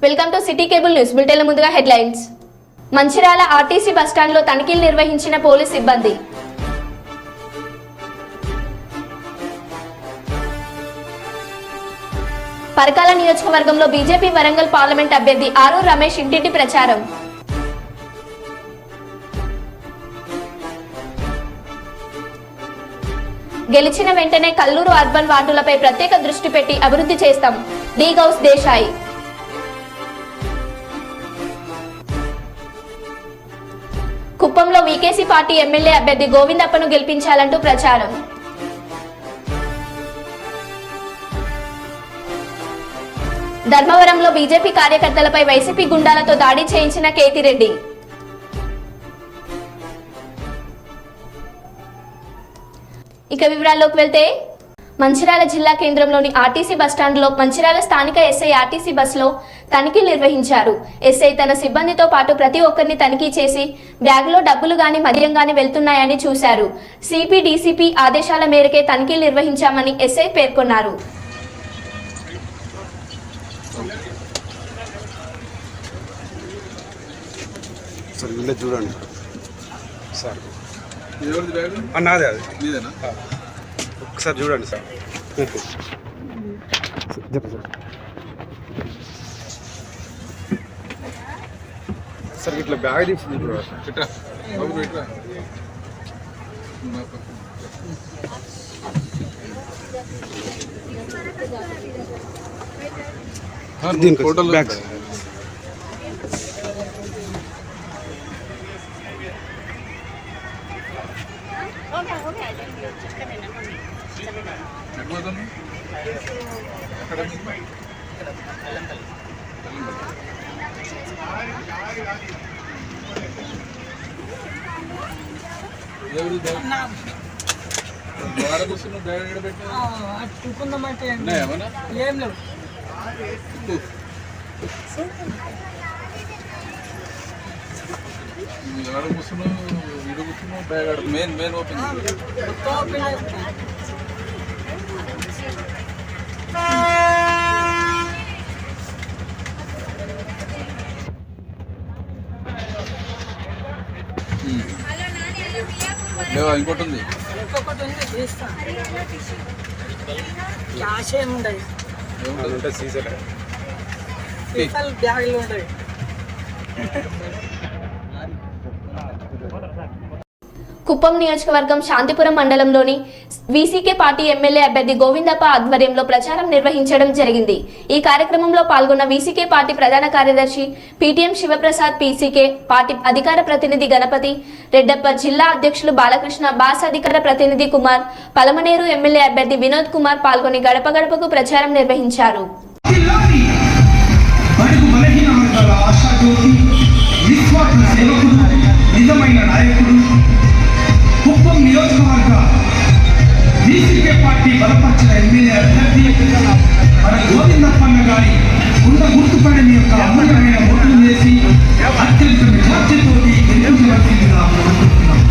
Welcome to city cable news బులెటిన్ల ముందుగా headlines. Mancherial RTC బస్టాండ్లో తనిఖీలు నిర్వహించిన పోలీస్ సిబ్బంది. పరకాల నియోజకవర్గంలో బీజేపీ వరంగల్ పార్లమెంట్ అభ్యర్థి ఆరో రమేష్ ఇంటింటి ప్రచారం. గెలిచిన వెంటనే కల్లూరు అర్బన్ వార్డులపై ప్రత్యేక దృష్టి పెట్టి అభివృద్ధి చేస్తాం. డి గౌస్ దేశాయి. కుప్పంలో వీకేసీ పార్టీ ఎమ్మెల్యే అభ్యర్థి గోవిందప్పను గెలిపించాలంటూ ప్రచారం. ధర్మవరంలో బీజేపీ కార్యకర్తలపై వైసీపీ గుండాలతో దాడి చేయించిన కేతిరెడ్డి. ఇక వివరాల్లోకి వెళ్తే, మంచిర్యాల జిల్లా కేంద్రంలోని ఆర్టీసీ బస్టాండ్లో మంచిర్యాల స్థానిక ఎస్ఐ ఆర్టీసీ బస్సులో తనిఖీలు నిర్వహించారు. ఎస్ఐ తన సిబ్బందితో పాటు ప్రతి ఒక్కరిని తనిఖీ చేసి బ్యాగులో డబ్బులు గాని మద్యం గాని వెళ్తున్నాయని చూశారు. సిపి డీసీపీ ఆదేశాల మేరకే తనిఖీలు నిర్వహించామని ఎస్ఐ పేర్కొన్నారు. ఒకసారి చూడండి సార్. సార్ ఇట్లా బ్యాగ్ తీసుకుంది దీనికి బ్యాగ్స్ చూకుందామంటే ఏం లేవు. మెయిన్ ఓపెన్ ఇంకోటి ఉంది. క్యాష్ ఏమి ఉండదు, బ్యాగులు ఉంటాయి. కుప్పం నియోజకవర్గం శాంతిపురం మండలంలోని వీసీకే పార్టీ ఎమ్మెల్యే అభ్యర్థి గోవిందప్ప ఆధ్వర్యంలో ప్రచారం నిర్వహించడం జరిగింది. ఈ కార్యక్రమంలో పాల్గొన్న వీసీకే పార్టీ ప్రధాన కార్యదర్శి పీటీఎం శివప్రసాద్, పీసీకే పార్టీ అధికార ప్రతినిధి గణపతి రెడ్డప్ప, జిల్లా అధ్యక్షులు బాలకృష్ణ, బాస్ అధికార ప్రతినిధి కుమార్, పలమనేరు ఎమ్మెల్యే అభ్యర్థి వినోద్ కుమార్ పాల్గొని గడప గడపకు ప్రచారం నిర్వహించారు. కుప్పం నియోజకవర్గ బీసీకే పార్టీ బలపరిచిన ఎమ్మెల్యే అభ్యర్థి మన గోవిందప్పన్న గారి గుర్తుపడిన మీ యొక్క అమూల్యమైన ఓట్లు వేసి అత్యంత మెజార్టీతో గెలిపించవలసిందిగా కోరుకుంటున్నాం.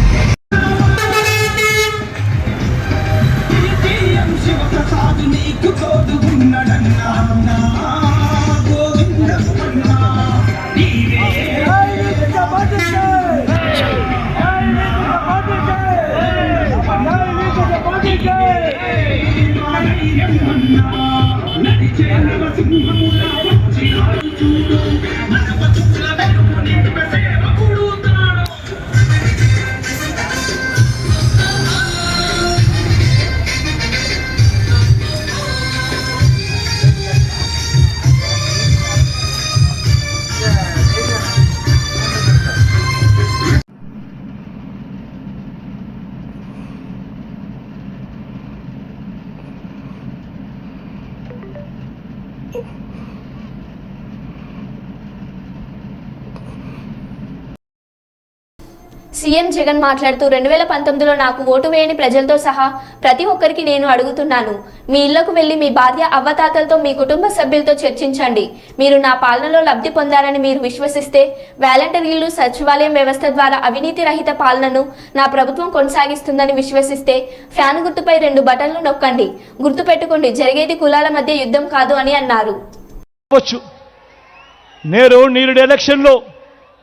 సీఎం జగన్ మాట్లాడుతూ 2019లో నాకు ఓటు వేయని ప్రజలతో సహా ప్రతి ఒక్కరికి నేను అడుగుతున్నాను, మీ ఇళ్లకు వెళ్లి మీ భార్య అవ్వతాతలతో మీ కుటుంబ సభ్యులతో చర్చించండి. మీరు నా పాలనలో లబ్ధి పొందారని మీరు విశ్వసిస్తే వాలంటీర్లు సచివాలయం వ్యవస్థ ద్వారా అవినీతి రహిత పాలనను నా ప్రభుత్వం కొనసాగిస్తుందని విశ్వసిస్తే ఫ్యాన్ గుర్తుపై 2 బటన్లు నొక్కండి. గుర్తుపెట్టుకోండి, జరిగేది కులాల మధ్య యుద్ధం కాదు అని అన్నారు. నేరుడు ఎలక్షన్లో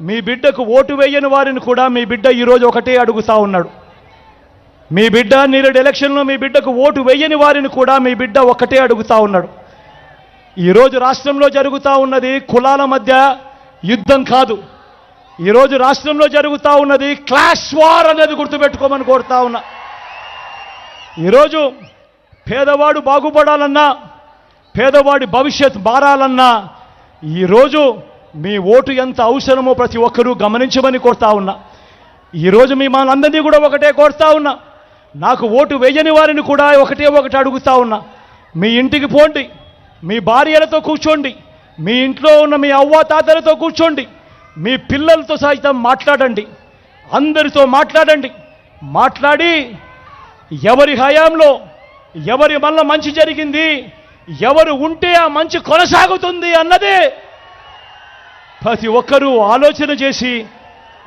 మీ బిడ్డకు ఓటు వేయని వారిని కూడా మీ బిడ్డ ఈరోజు ఒకటే అడుగుతా ఉన్నాడు. మీ బిడ్డ నేరుడు ఎలక్షన్లో మీ బిడ్డకు ఓటు వేయని వారిని కూడా మీ బిడ్డ ఒకటే అడుగుతా ఉన్నాడు. ఈరోజు రాష్ట్రంలో జరుగుతూ ఉన్నది కులాల మధ్య యుద్ధం కాదు. ఈరోజు రాష్ట్రంలో జరుగుతూ ఉన్నది క్లాష్ వార్ అనేది గుర్తుపెట్టుకోమని కోరుతా ఉన్నా. ఈరోజు పేదవాడు బాగుపడాలన్నా, పేదవాడి భవిష్యత్ మారాలన్నా ఈరోజు మీ ఓటు ఎంత అవసరమో ప్రతి ఒక్కరూ గమనించమని కోరుతా ఉన్నా. ఈరోజు మీ మనందరినీ కూడా ఒకటే కోరుతా ఉన్నా. నాకు ఓటు వేయని వారిని కూడా ఒకటి అడుగుతా ఉన్నా. మీ ఇంటికి పోండి, మీ భార్యలతో కూర్చోండి, మీ ఇంట్లో ఉన్న మీ అవ్వాతాతలతో కూర్చోండి, మీ పిల్లలతో సైతం మాట్లాడండి, అందరితో మాట్లాడండి. మాట్లాడి ఎవరి హయాంలో ఎవరి వల్ల మంచి జరిగింది, ఎవరు ఉంటే ఆ మంచి కొనసాగుతుంది అన్నదే ప్రతి ఒక్కరూ ఆలోచన చేసి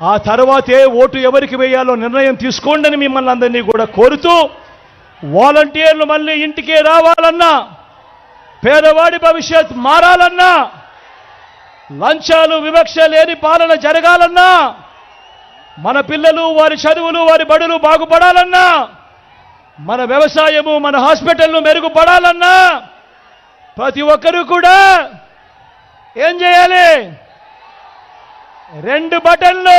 ఆ తర్వాతే ఓటు ఎవరికి వేయాలో నిర్ణయం తీసుకోండి అని మిమ్మల్ని అందరినీ కూడా కోరుతూ, వాలంటీర్లు మళ్ళీ ఇంటికే రావాలన్నా, పేదవాడి భవిష్యత్ మారాలన్నా, లంచాలు వివక్ష లేని పాలన జరగాలన్నా, మన పిల్లలు వారి చదువులు వారి బడులు బాగుపడాలన్నా, మన వ్యవసాయము మన హాస్పిటల్ను మెరుగుపడాలన్నా ప్రతి ఒక్కరూ కూడా ఏం చేయాలి? రెండు బటన్లు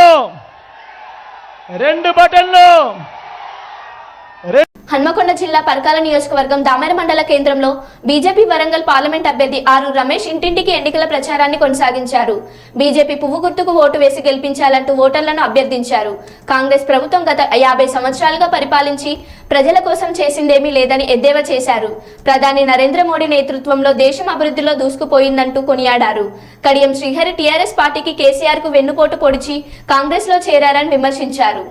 హన్మకొండ జిల్లా పరకాల నియోజకవర్గం దామెర మండల కేంద్రంలో బీజేపీ వరంగల్ పార్లమెంట్ అభ్యర్థి ఆరు రమేష్ ఇంటింటికి ఎన్నికల ప్రచారాన్ని కొనసాగించారు. బీజేపీ పువ్వు గుర్తుకు ఓటు వేసి గెలిపించాలంటూ ఓటర్లను అభ్యర్థించారు. కాంగ్రెస్ ప్రభుత్వం గత 50 సంవత్సరాలుగా పరిపాలించి ప్రజల కోసం చేసిందేమీ లేదని ఎద్దేవా చేశారు. ప్రధాని నరేంద్ర మోడీ నేతృత్వంలో దేశం అభివృద్ధిలో దూసుకుపోయిందంటూ కొనియాడారు. కడియం శ్రీహరి టీఆర్ఎస్ పార్టీకి కేసీఆర్ కు వెన్నుపోటు పొడిచి కాంగ్రెస్ లో చేరారని విమర్శించారు.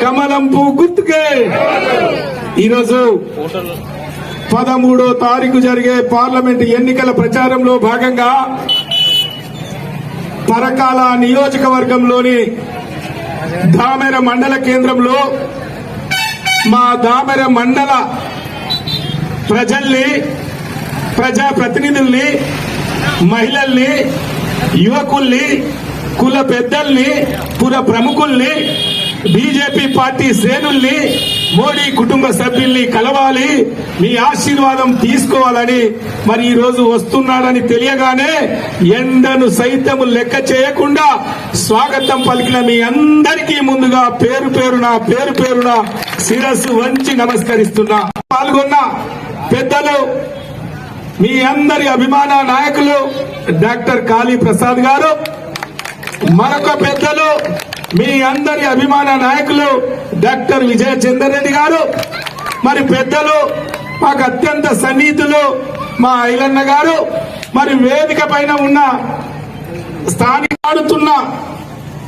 కమలం పువ్వు గుర్తుకే ఈరోజు 13వ తారీఖు జరిగే పార్లమెంట్ ఎన్నికల ప్రచారంలో భాగంగా పరకాల నియోజకవర్గంలోని దామెర మండల కేంద్రంలో మా దామెర మండల ప్రజల్ని, ప్రజాప్రతినిధుల్ని, మహిళల్ని, యువకుల్ని, కుల పెద్దల్ని, పుర ప్రముఖుల్ని, బీజేపీ పార్టీ శ్రేణుల్ని, మోడీ కుటుంబ సభ్యుల్ని కలవాలి, మీ ఆశీర్వాదం తీసుకోవాలని మరి ఈ రోజు వస్తున్నాడని తెలియగానే ఎండను సైతము లెక్క చేయకుండా స్వాగతం పలికిన మీ అందరికీ ముందుగా పేరు పేరున శిరస్సు వంచి నమస్కరిస్తున్నా. పాల్గొన్న పెద్దలు, మీ అందరి అభిమాన నాయకులు డాక్టర్ కాళీ ప్రసాద్ గారు, మరొక పెద్దలు మీ అందరి అభిమాన నాయకులు డాక్టర్ విజయ చందర్ రెడ్డి గారు, మరి పెద్దలు మాకు అత్యంత సన్నిహితులు మా ఐలన్న గారు, మరి వేదిక పైన ఉన్న స్థానిక ఆడుతున్న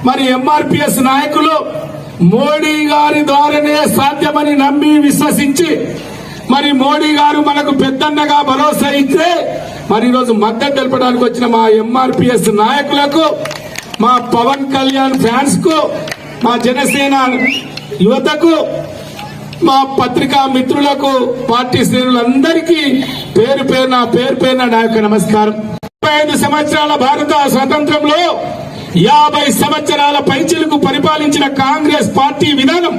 మరి ఎంఆర్పిఎస్ నాయకులు, మోడీ గారి ద్వారానే సాధ్యమని నమ్మి విశ్వసించి మరి మోడీ గారు మనకు పెద్దన్నగా భరోసా ఇస్తే మరి ఈరోజు మద్దతు తెలపడానికి వచ్చిన మా ఎంఆర్పిఎస్ నాయకులకు, మా పవన్ కళ్యాణ్ ఫ్యాన్స్ కు, మా జనసేన యువతకు, మా పత్రికా మిత్రులకు, పార్టీ శ్రేణులందరికీ పేరు పేరున నా యొక్క నమస్కారం. 35 సంవత్సరాల భారత స్వాతంత్రంలో 50 సంవత్సరాల పైచిలకు పరిపాలించిన కాంగ్రెస్ పార్టీ విధానం,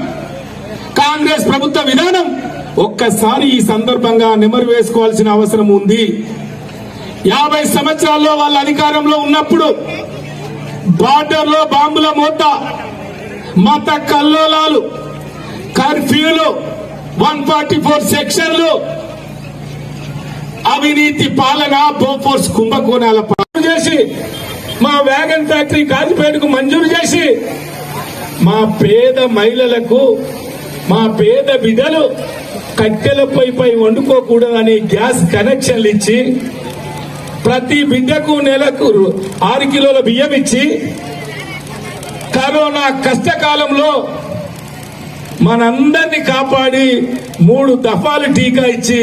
కాంగ్రెస్ ప్రభుత్వ విధానం ఒక్కసారి ఈ సందర్భంగా నెమరు వేసుకోవాల్సిన అవసరం ఉంది. 50 సంవత్సరాల్లో వాళ్ళ అధికారంలో ఉన్నప్పుడు బార్డర్లో బాంబుల మోత, మత కల్లోలాలు, కర్ఫ్యూలు, 144 సెక్షన్లు, అవినీతి పాలన, బోఫోర్స్ కుంభకోణాల పాలన చేసి మా వ్యాగన్ ఫ్యాక్టరీ కాజీపేటకు మంజూరు చేసి మా పేద మహిళలకు, మా పేద బిడ్డలు కట్టెల పై వండుకోకూడదని గ్యాస్ కనెక్షన్లు ఇచ్చి ప్రతి బిడ్డకు నెలకు 6 కిలోల బియ్యం ఇచ్చి కరోనా కష్టకాలంలో మనందరినీ కాపాడి 3 దఫాలు టీకా ఇచ్చి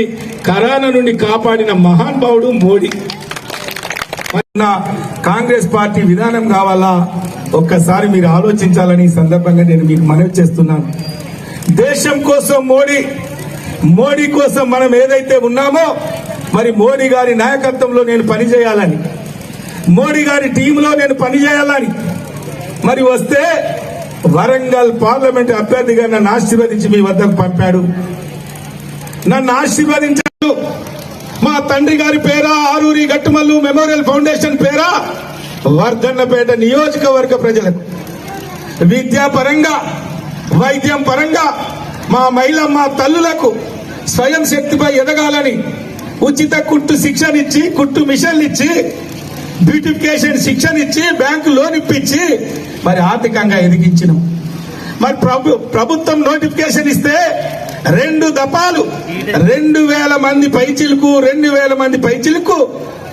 కరోనా నుండి కాపాడిన మహానుభావుడు మోడీ. కాంగ్రెస్ పార్టీ విధానం కావాలా ఒక్కసారి మీరు ఆలోచించాలని ఈ సందర్భంగా నేను మీకు మనవి చేస్తున్నాను. దేశం కోసం మోడీ కోసం మనం ఏదైతే ఉన్నామో మరి మోడీ గారి నాయకత్వంలో నేను పనిచేయాలని, మోడీ గారి టీంలో నేను పనిచేయాలని మరి వస్తే వరంగల్ పార్లమెంట్ అభ్యర్థిగా నన్ను ఆశీర్వదించి మీ వద్దకు పంపాడు. నన్ను ఆశీర్వదించాడు. మా తండ్రి గారి పేర ఆరూరి గట్టుమల్లు మెమోరియల్ ఫౌండేషన్ పేర వర్ధన్నపేట నియోజకవర్గ ప్రజలకు విద్యాపరంగా, వైద్యం పరంగా మా మహిళమ్మ తల్లులకు స్వయం శక్తిపై ఎదగాలని ఉచిత కుట్టు శిక్షణ ఇచ్చి, కుట్టు మిషన్లు ఇచ్చి, బ్యూటిఫికేషన్ శిక్షణ ఇచ్చి, బ్యాంకు లోన్ ఇప్పించి మరి ఆర్థికంగా ఎదిగించినాం. మరి ప్రభుత్వం నోటిఫికేషన్ ఇస్తే 2 దఫాలు 2000 మంది పైచిలకు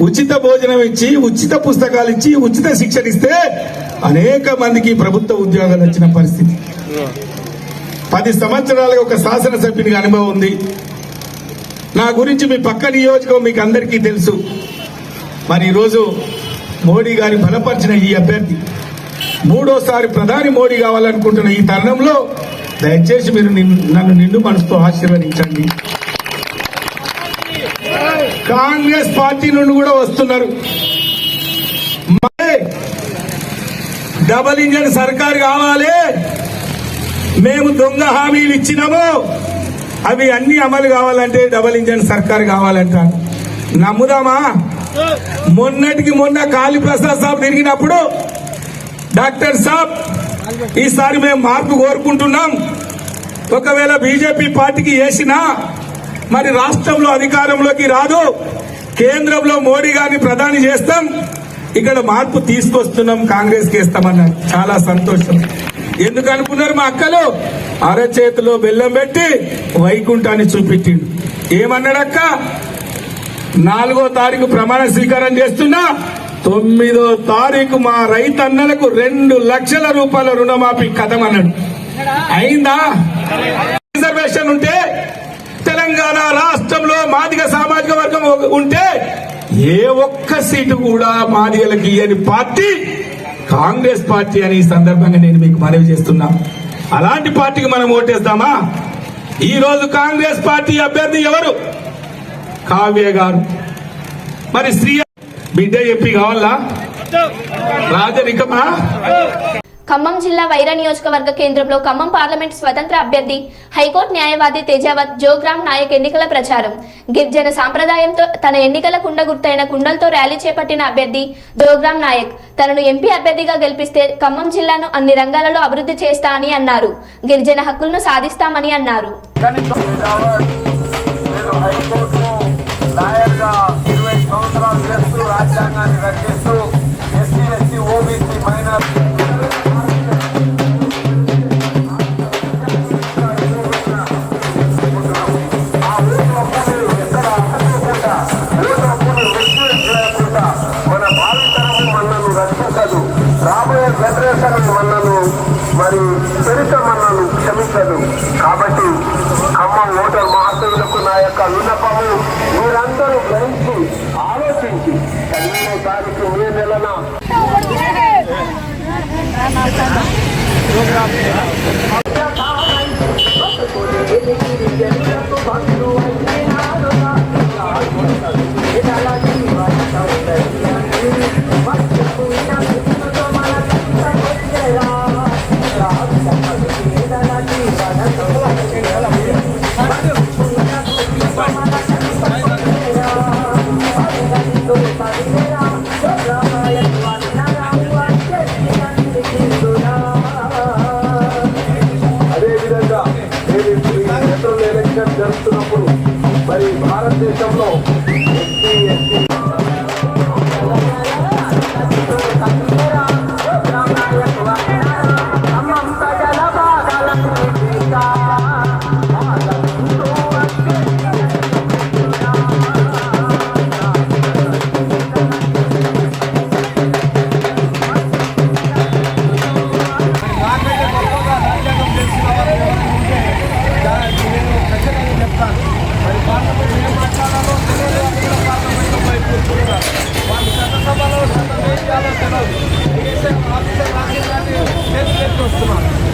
ఉచిత భోజనం ఇచ్చి, ఉచిత పుస్తకాలు ఇచ్చి, ఉచిత శిక్షణ ఇస్తే అనేక మందికి ప్రభుత్వ ఉద్యోగాలు వచ్చిన పరిస్థితి. 10 సంవత్సరాలుగా ఒక శాసనసభ్యునికి అనుభవం ఉంది. నా గురించి మీ పక్క నియోజకం మీకు అందరికీ తెలుసు. మరి ఈరోజు మోడీ గారి బలపరిచిన ఈ అభ్యర్థి 3వ ప్రధాని మోడీ కావాలనుకుంటున్న ఈ తరుణంలో దయచేసి మీరు నన్ను నిండు మనసుతో ఆశీర్వదించండి. కాంగ్రెస్ పార్టీ నుండి కూడా వస్తున్నారు. డబల్ ఇంజన్ సర్కార్ కావాలి, మేము దొంగ హామీలు ఇచ్చినాము, అవి అన్ని అమలు కావాలంటే డబల్ ఇంజన్ సర్కార్ కావాలంటారు. నమ్ముదామా? మొన్నటికి మొన్న కాళీప్రసాద్ సాబ్ తిరిగినప్పుడు డాక్టర్ సాబ్ ఈసారి మేము మార్పు కోరుకుంటున్నాం, ఒకవేళ బీజేపీ పార్టీకి వేసినా మరి రాష్ట్రంలో అధికారంలోకి రాదు, కేంద్రంలో మోడీ గారిని ప్రధాని చేస్తాం, ఇక్కడ మార్పు తీసుకొస్తున్నాం, కాంగ్రెస్కి వేస్తామన్నారు. చాలా సంతోషం. ఎందుకు అనుకున్నారు? మా అక్కలు అరచేతిలో బెల్లం పెట్టి వైకుంఠాన్ని చూపెట్టిండు. ఏమన్నాడక్క? 4వ తారీఖు ప్రమాణ స్వీకారం చేస్తున్నా, 9వ తారీఖు మా రైతన్నలకు 2 లక్షల రూపాయల రుణమాఫీ కథమన్నాడు. అయిందా? రిజర్వేషన్ ఉంటే తెలంగాణ రాష్ట్రంలో మాదిగ సామాజిక వర్గం ఉంటే ఏ ఒక్క సీటు కూడా మాదిగలకు ఇయ్యని పార్టీ కాంగ్రెస్ పార్టీ అని ఈ సందర్భంగా నేను మీకు మనవి చేస్తున్నా. అలాంటి పార్టీకి మనం ఓటేస్తామా? ఈ రోజు కాంగ్రెస్ పార్టీ అభ్యర్థి ఎవరు? కావ్య గారు. మరి శ్రీ బిడ్డ ఎంపీ కావాలా? రాజరికమా? ఖమ్మం జిల్లా వైరా నియోజకవర్గ కేంద్రంలో ఖమ్మం పార్లమెంట్ స్వతంత్ర అభ్యర్థి హైకోర్టు న్యాయవాది తేజావత్ జోగ్రామ్ నాయక్ ఎన్నికల ప్రచారం. గిరిజన సాంప్రదాయంతో తన ఎన్నికల కుండ గుర్తైన కుండలతో ర్యాలీ చేపట్టిన అభ్యర్థి జోగ్రామ్ నాయక్ తనను ఎంపీ అభ్యర్థిగా గెలిపిస్తే ఖమ్మం జిల్లాను అన్ని రంగాలలో అభివృద్ధి చేస్తా అని అన్నారు. గిరిజన హక్కులను సాధిస్తామని అన్నారు. రాబోయే జనరేషన్ మనను మరి చరిత్ర మనను క్షమించదు. కాబట్టి ఖమ్మం ఓటర్ మహాశయులకు నా యొక్క విన్నపము మీరందరూ గ్రహించి ఆలోచించి 15వ తారీఖు మే నెలన మన అదేవిధంగా నేను ఇప్పుడు ఈ జనరల్ ఎలక్షన్ జరుగుతున్నప్పుడు మరి భారతదేశంలో ఎస్సీ ఎస్టీ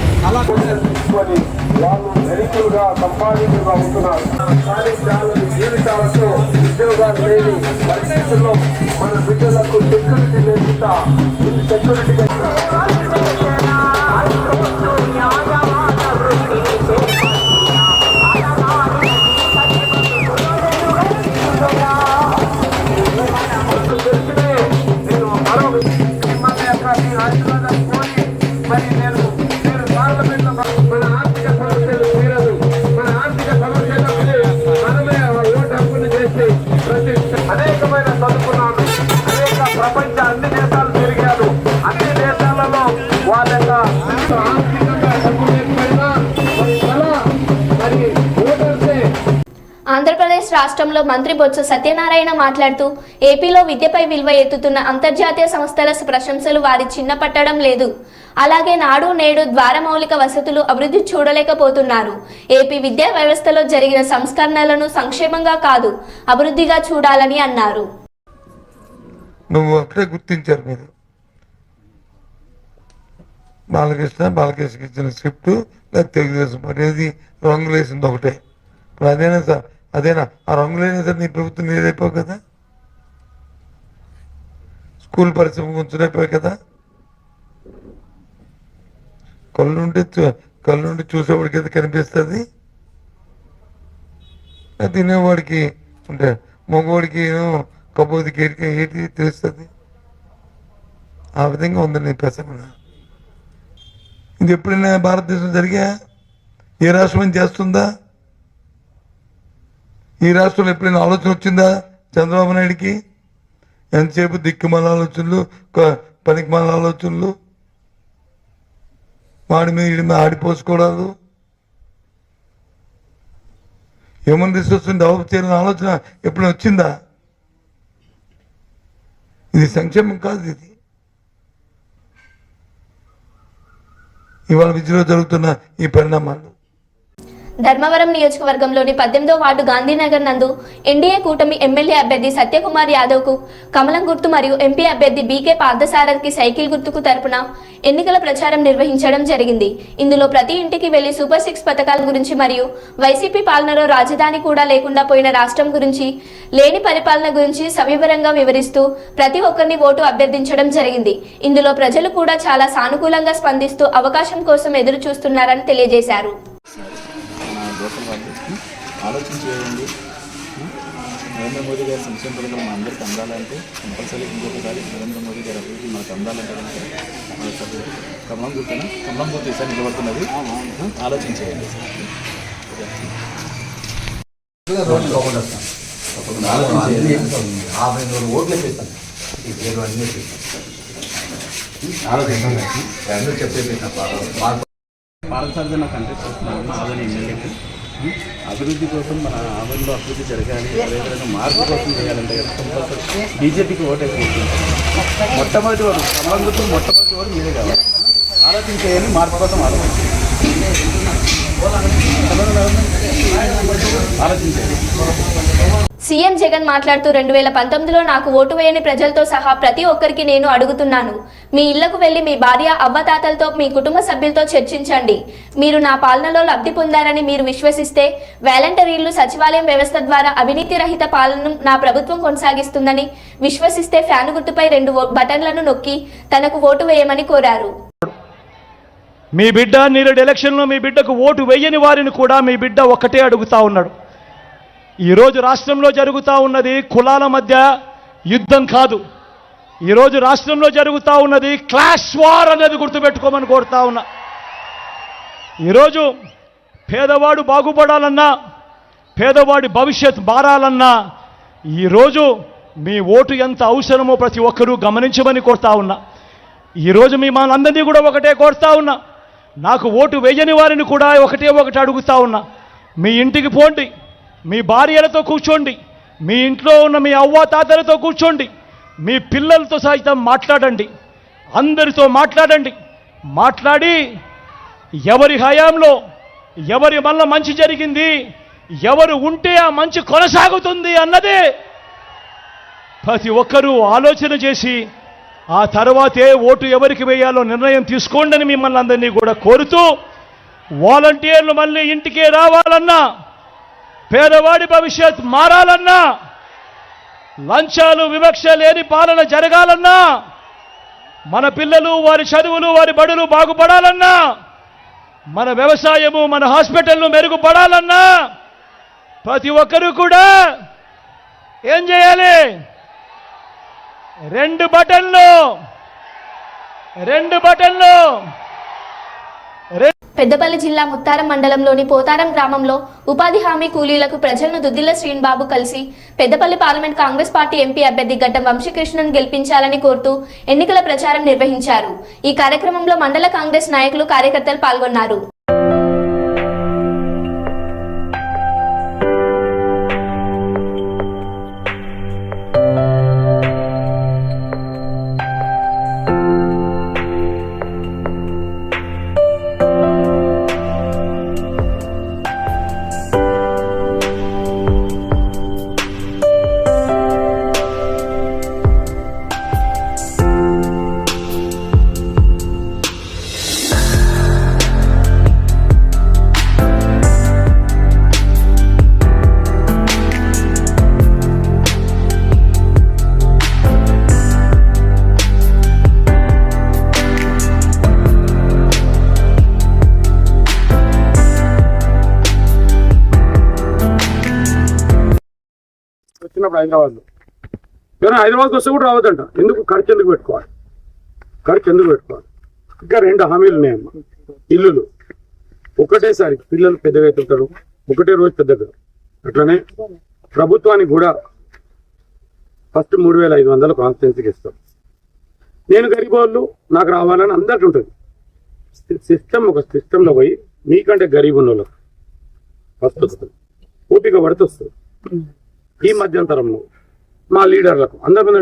తీసుకొని వాళ్ళు ధనికులుగా సంపాదితులుగా ఉంటున్నారు. కానీ చాలా జీవితాలతో ఉద్యోగాలు లేని పరిస్థితుల్లో మన బిడ్డలకు సెక్యూరిటీ లేకుండా సెక్యూరిటీ నేను మరో మిమ్మల్ని యొక్క ఆశీర్వాదం కోరి మరి నేను పార్లమెంట్ మన ఆర్థిక సమస్యలు తీరదు. మన ఆర్థిక సమస్యలకు మనమే ఓటు హక్కును చేసి అనేకమైన చదువుకున్నాను. అనేక ప్రపంచ అన్ని దేశాలు తిరిగాను. అన్ని దేశాలలో వాళ్ళ యొక్క ఆర్థికంగా డబ్బు లేకపోయినా మరి ఓటర్సే. ఆంధ్రప్రదేశ్ రాష్ట్రంలో మంత్రి బొత్స సత్యనారాయణ మాట్లాడుతూ ఏపీలో విద్యపై విలువ ఎత్తుతున్న అంతర్జాతీయ సంస్థల ప్రశంసలు వారి చిన్న పట్టడం లేదు. అలాగే నాడు నేడు ద్వారా మౌలిక వసతులు అభివృద్ధి చూడలేకపోతున్నారు. ఏపీ విద్యా వ్యవస్థలో జరిగిన సంస్కరణలను సంక్షేమంగా కాదు అభివృద్ధిగా చూడాలని అన్నారు. నువ్వు అప్పుడే గుర్తించారు మీరు. బాలకృష్ణకి ఇచ్చిన స్క్రిప్ట్ లేదా తెలుగుదేశం అనేది రంగులు వేసింది ఒకటే. ఇప్పుడు అదేనా సార్, అదేనా ఆ రంగులేనా సార్ నీ ప్రభుత్వం ఏదైపోవు కదా, స్కూల్ పరిశ్రమ ఉంచలేకపోయావు కదా. కళ్ళుండి చూసేవాడికి అయితే కనిపిస్తుంది, తినేవాడికి అంటే మగవాడికి కబోదికి ఏంటి తెలుస్తుంది. ఆ విధంగా ఉంది నీ ప్రసంగం. ఇది ఎప్పుడైనా భారతదేశం జరిగా ఏ రాష్ట్రం చేస్తుందా? ఈ రాష్ట్రంలో ఎప్పుడైనా ఆలోచన వచ్చిందా చంద్రబాబు నాయుడికి? ఎంతసేపు దిక్కుమాల ఆలోచనలు, పనికిమాల ఆలోచనలు, వాడి మీద ఆడిపోసుకోవడాలు. హ్యూమన్ రిసోర్స్ డెవలప్ చేయాలని ఆలోచన ఎప్పుడైనా వచ్చిందా? ఇది సంక్షేమం కాదు. ఇది ఇవాళ విద్యలో జరుగుతున్న ఈ పరిణామాలు. ధర్మవరం నియోజకవర్గంలోని 18వ వార్డు గాంధీనగర్ నందు ఎన్డీఏ కూటమి ఎమ్మెల్యే అభ్యర్థి సత్యకుమార్ యాదవ్ కు కమలం గుర్తు మరియు ఎంపీ అభ్యర్థి బీకే పార్థసారథికి సైకిల్ గుర్తుకు తరపున ఎన్నికల ప్రచారం నిర్వహించడం జరిగింది. ఇందులో ప్రతి ఇంటికి వెళ్లి సూపర్ 6 పథకాల గురించి మరియు వైసీపీ పాలనలో రాజధాని కూడా లేకుండా పోయిన రాష్ట్రం గురించి, లేని పరిపాలన గురించి సవివరంగా వివరిస్తూ ప్రతి ఒక్కరిని ఓటు అభ్యర్థించడం జరిగింది. ఇందులో ప్రజలు కూడా చాలా సానుకూలంగా స్పందిస్తూ అవకాశం కోసం ఎదురు చూస్తున్నారని తెలియజేశారు. ఆలోచన చేయండి. నరేంద్ర మోదీ గారి సంక్షేమ పథకాలు మన అందరికీ అందాలంటే కంపల్సరీ ఇంకొకసారి నరేంద్ర మోదీ గారి అభివృద్ధి మనకు అందాలంటే కనుక కమలం గుర్తు ఈసారి నిలబడుతున్నది. ఆలోచన చేయండి. పార్థసారథి నాకు కనిపిస్తున్నాను. ఆదరణ ఎమ్మెల్యేకి అభివృద్ధి కోసం మన ఆంధ్రలో అభివృద్ధి జరగాలి, అదేవిధంగా మార్పు కోసం చేయాలంటే కంపల్సరీ బీజేపీకి ఓటేసి మొట్టమొదటి వాడు కమలం గుర్తు మొట్టమొదటి వాడు మీరే కావాలి. ఆలోచన చేయాలి, మార్పు కోసం ఆలోచించాలి. సీఎం జగన్ మాట్లాడుతూ 2019లో నాకు ఓటు వేయని ప్రజలతో సహా ప్రతి ఒక్కరికి నేను అడుగుతున్నాను. మీ ఇళ్లకు వెళ్లి మీ భార్య అవ్వతాతలతో మీ కుటుంబ సభ్యులతో చర్చించండి. మీరు నా పాలనలో లబ్ధి పొందారని మీరు విశ్వసిస్తే వాలంటీర్లు సచివాలయం వ్యవస్థ ద్వారా అవినీతి రహిత పాలనను నా ప్రభుత్వం కొనసాగిస్తుందని విశ్వసిస్తే ఫ్యాను గుర్తుపై 2 బటన్లను నొక్కి తనకు ఓటు వేయమని కోరారు. మీ బిడ్డ నేరేడు ఎలక్షన్లో మీ బిడ్డకు ఓటు వేయని వారిని కూడా మీ బిడ్డ ఒక్కటే అడుగుతా ఉన్నాడు. ఈరోజు రాష్ట్రంలో జరుగుతూ ఉన్నది కులాల మధ్య యుద్ధం కాదు. ఈరోజు రాష్ట్రంలో జరుగుతూ ఉన్నది క్లాష్ వార్ అనేది గుర్తుపెట్టుకోమని కోరుతా ఉన్నా. ఈరోజు పేదవాడు బాగుపడాలన్నా, పేదవాడి భవిష్యత్ మారాలన్నా ఈరోజు మీ ఓటు ఎంత అవసరమో ప్రతి ఒక్కరూ గమనించమని కోరుతా ఉన్నా. ఈరోజు మీ మనందరినీ కూడా ఒకటే కోరుతా ఉన్నా. నాకు ఓటు వేయని వారిని కూడా ఒకటి అడుగుతా ఉన్నా. మీ ఇంటికి పోండి, మీ భార్యలతో కూర్చోండి, మీ ఇంట్లో ఉన్న మీ అవ్వ తాతలతో కూర్చోండి, మీ పిల్లలతో సైతం మాట్లాడండి, అందరితో మాట్లాడండి. మాట్లాడి ఎవరి హయాంలో ఎవరి వల్ల మంచి జరిగింది, ఎవరు ఉంటే ఆ మంచి కొనసాగుతుంది అన్నదే ప్రతి ఒక్కరూ ఆలోచన చేసి ఆ తర్వాతే ఓటు ఎవరికి వేయాలో నిర్ణయం తీసుకోండి అని మిమ్మల్ని అందరినీ కూడా కోరుతూ, వాలంటీర్లు మళ్ళీ ఇంటికే రావాలన్నా, పేదవాడి భవిష్యత్ మారాలన్నా, లంచాలు వివక్ష లేని పాలన జరగాలన్నా, మన పిల్లలు వారి చదువులు వారి బడులు బాగుపడాలన్నా, మన వ్యవసాయము మన హాస్పిటల్ను మెరుగుపడాలన్నా ప్రతి ఒక్కరూ కూడా ఏం చేయాలి? రెండు బటన్లు పెద్దపల్లి జిల్లా ముత్తారం మండలంలోని పోతారం గ్రామంలో ఉపాధి హామీ కూలీలకు ప్రజలను దుద్దిల్ల శ్రీనిబాబు కలిసి Peddapalli parliament Congress party MP అభ్యర్థి గడ్డం వంశీకృష్ణన్ గెలిపించాలని కోరుతూ ఎన్నికల ప్రచారం నిర్వహించారు. ఈ కార్యక్రమంలో మండల కాంగ్రెస్ నాయకులు కార్యకర్తలు పాల్గొన్నారు. వచ్చినప్పుడు హైదరాబాద్లో కానీ హైదరాబాద్కి వస్తే కూడా రావద్దంట. ఎందుకు? ఖర్చు ఎందుకు పెట్టుకోవాలి? ఇంకా 2 హామీలు ఉన్నాయమ్మా. ఇల్లులు ఒకటేసారి పిల్లలు పెద్దగా అవుతుంటారు, ఒకటే రోజు పెద్దగా. అట్లనే ప్రభుత్వానికి కూడా ఫస్ట్ 3,500 కాన్స్టిట్యున్సీకి ఇస్తాం. నేను గరీబ్ వాళ్ళు నాకు రావాలని అందరికీ ఉంటుంది. ఒక సిస్టంలో పోయి మీకంటే గరీబ్ ఉన్న వాళ్ళకి ఫస్ట్ వస్తుంది, ఓపిక పడితే వస్తుంది. ఈ మధ్యంతరంలో మా లీడర్లకు అందరూ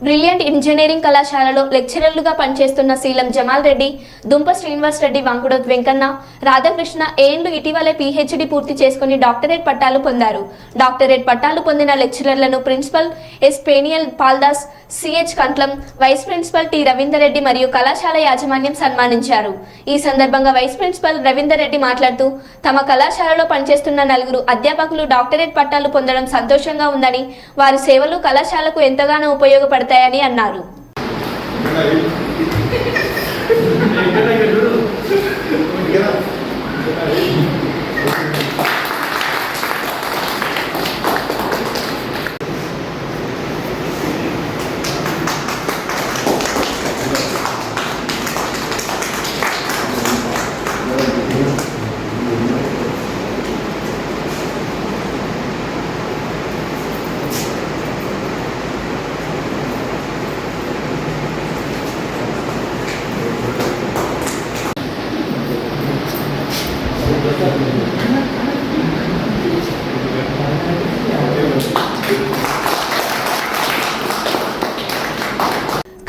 బ్రిలియంట్ ఇంజనీరింగ్ కళాశాలలో లెక్చరర్లుగా పనిచేస్తున్న శీలం జమాల్ రెడ్డి, దుంప శ్రీనివాస్ రెడ్డి, వంకుడోత్ వెంకన్న, రాధాకృష్ణ ఏఎన్లు ఇటీవలే పీహెచ్డీ పూర్తి చేసుకుని డాక్టరేట్ పట్టాలు పొందారు. డాక్టరేట్ పట్టాలు పొందిన లెక్చరర్లను ప్రిన్సిపల్ ఎస్ పేనియల్ పాల్దాస్, సిహెచ్ కంట్లం, vice principal T Ravinder Reddy మరియు కళాశాల యాజమాన్యం సన్మానించారు. ఈ సందర్భంగా వైస్ ప్రిన్సిపల్ రవీందర్ రెడ్డి మాట్లాడుతూ తమ కళాశాలలో పనిచేస్తున్న 4 అధ్యాపకులు డాక్టరేట్ పట్టాలు పొందడం సంతోషంగా ఉందని, వారి సేవలు కళాశాలకు ఎంతగానో ఉపయోగపడతాయని అన్నారు.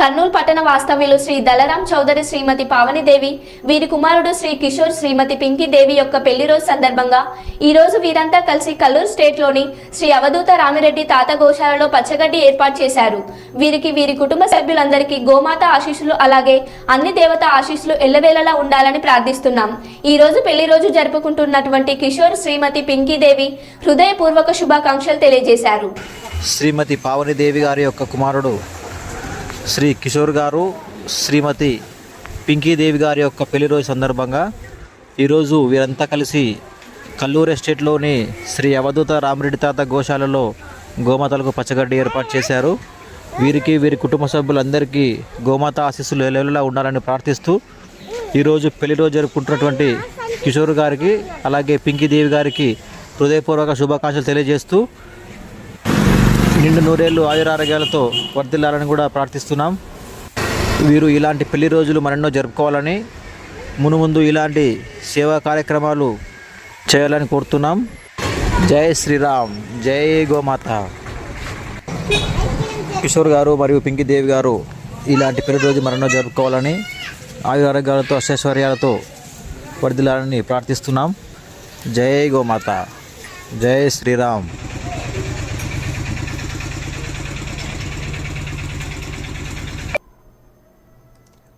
కర్నూలు పట్టణ వాస్తవ్యులు శ్రీ దళరాం చౌదరి శ్రీమతి పావనిదేవి, వీరి కుమారుడు శ్రీ కిషోర్ శ్రీమతి పింకీదేవి యొక్క పెళ్లి రోజు సందర్భంగా ఈ రోజు వీరంతా కలిసి కల్లూరు స్టేట్లోని శ్రీ అవధూత రామిరెడ్డి తాత గోశాలలో పచ్చగడ్డి ఏర్పాటు చేశారు. వీరికి వీరి కుటుంబ సభ్యులందరికీ గోమాత ఆశీస్సులు అలాగే అన్ని దేవత ఆశీస్సులు ఎల్లవేళలా ఉండాలని ప్రార్థిస్తున్నాం. ఈ రోజు పెళ్లి రోజు జరుపుకుంటున్నటువంటి కిషోర్ శ్రీమతి పింకీదేవి హృదయపూర్వక శుభాకాంక్షలు తెలియజేశారు. శ్రీమతి పావనిదేవి గారి యొక్క కుమారుడు శ్రీ కిషోర్ గారు, శ్రీమతి పింకీదేవి గారి యొక్క పెళ్లి రోజు సందర్భంగా ఈరోజు వీరంతా కలిసి కల్లూరు ఎస్టేట్లోని శ్రీ అవధూత రామరెడ్డి తాత గోశాలలో గోమాతలకు పచ్చగడ్డి ఏర్పాటు చేశారు. వీరికి వీరి కుటుంబ సభ్యులందరికీ గోమాత ఆశీస్సులు ఎల్లెల్లా ఉండాలని ప్రార్థిస్తూ ఈరోజు పెళ్లి రోజు జరుపుకుంటున్నటువంటి కిషోర్ గారికి అలాగే పింకీదేవి గారికి హృదయపూర్వక శుభాకాంక్షలు తెలియజేస్తూ నిండు నూరేళ్లు ఆయురారోగ్యాలతో వర్ధిల్లాలని కూడా ప్రార్థిస్తున్నాం. వీరు ఇలాంటి పెళ్లి రోజులు మరెన్నో జరుపుకోవాలని మునుముందు ఇలాంటి సేవా కార్యక్రమాలు చేయాలని కోరుతున్నాం. జై శ్రీరామ్, జై గోమాత. కిషోర్ గారు మరియు పింకీదేవి గారు ఇలాంటి పెళ్లి రోజు మరెన్నో జరుపుకోవాలని ఆయురారోగ్యాలతో అష్టైశ్వర్యాలతో వర్ధిల్లాలని ప్రార్థిస్తున్నాం. జై గోమాత, జై శ్రీరామ్.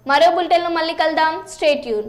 మరో బులెటిన్లో మళ్ళీ కలుద్దాం. Stay tune.